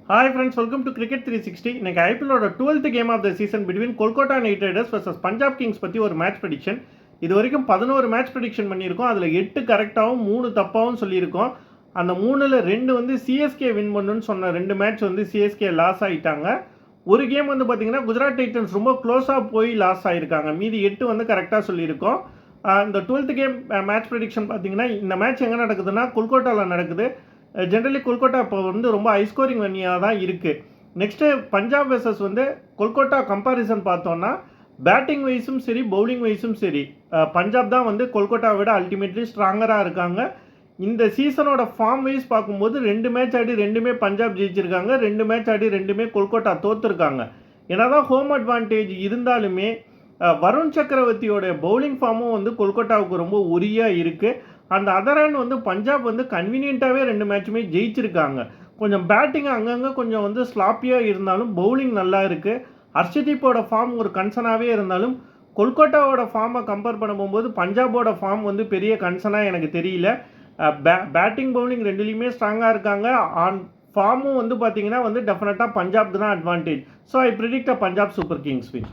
Hi friends, welcome to Cricket 360. இன்னைக்கு ஐபிஎல்லோட 12th game of the season between Kolkata Knight Riders vs Punjab Kings பற்றி ஒரு match prediction. இது வரைக்கும் 11 மேட்ச் ப்ரெடிக்ஷன் பண்ணியிருக்கோம். அதில் 8 கரெக்டாகவும் 3 தப்பாகவும் சொல்லியிருக்கோம். அந்த 3ல் 2 வந்து சிஎஸ்கே வின் பண்ணுன்னு சொன்ன 2 மேட்ச் வந்து சிஎஸ்கே லாஸ் ஆகிட்டாங்க. ஒரு கேம் வந்து பார்த்தீங்கன்னா குஜராத் டைட்டன்ஸ் ரொம்ப க்ளோஸாக போய் லாஸ் ஆகிருக்காங்க. மீதி 8 வந்து கரெக்டாக சொல்லியிருக்கோம். இந்த 12th கேம் மேட்ச் ப்ரெடிக்ஷன் பார்த்தீங்கன்னா இந்த மேட்ச் எங்கே நடக்குதுன்னா கொல்கத்தாவில் நடக்குது. ஜென்ரலி கொல்கத்தா இப்போ வந்து ரொம்ப ஹை ஸ்கோரிங் வன்னியாக தான் இருக்குது. நெக்ஸ்ட்டு பஞ்சாப் வெர்சஸ் வந்து கொல்கத்தா கம்பாரிசன் பார்த்தோன்னா பேட்டிங் வைஸும் சரி பவுலிங் வைஸும் சரி பஞ்சாப் தான் வந்து கொல்கத்தாவை விட அல்டிமேட்லி ஸ்ட்ராங்கராக இருக்காங்க. இந்த சீசனோட ஃபார்ம் வைஸ் பார்க்கும்போது 2 மேட்ச் ஆடி 2மே பஞ்சாப் ஜெயிச்சிருக்காங்க, 2 மேட்ச் ஆடி 2மே கொல்கத்தா தோற்றுருக்காங்க. ஏன்னா தான் ஹோம் அட்வான்டேஜ் இருந்தாலுமே வருண் சக்கரவர்த்தியோட பவுலிங் ஃபார்மும் வந்து கொல்கத்தாவுக்கு ரொம்ப உரியாக இருக்குது. அந்த அதர் ஹேண்ட் வந்து பஞ்சாப் வந்து கன்வீனியண்ட்டாகவே 2 மேட்சுமே ஜெயிச்சிருக்காங்க. கொஞ்சம் பேட்டிங் அங்கங்கே கொஞ்சம் வந்து ஸ்லாப்பியாக இருந்தாலும் பவுலிங் நல்லா இருக்குது. ஹர்ஷதீப்போட ஃபார்ம் ஒரு கன்சர்னாகவே இருந்தாலும் கொல்கத்தாவோட ஃபார்மை கம்பேர் பண்ணும்போது பஞ்சாபோட ஃபார்ம் வந்து பெரிய கன்சர்னாக எனக்கு தெரியல. பேட்டிங் பவுலிங் ரெண்டுலேயுமே ஸ்ட்ராங்காக இருக்காங்க. ஆன் ஃபார்மும் வந்து பார்த்தீங்கன்னா வந்து டெஃபினட்டாக பஞ்சாப்க்கு தான் advantage. So I predict a Punjab super Kings win.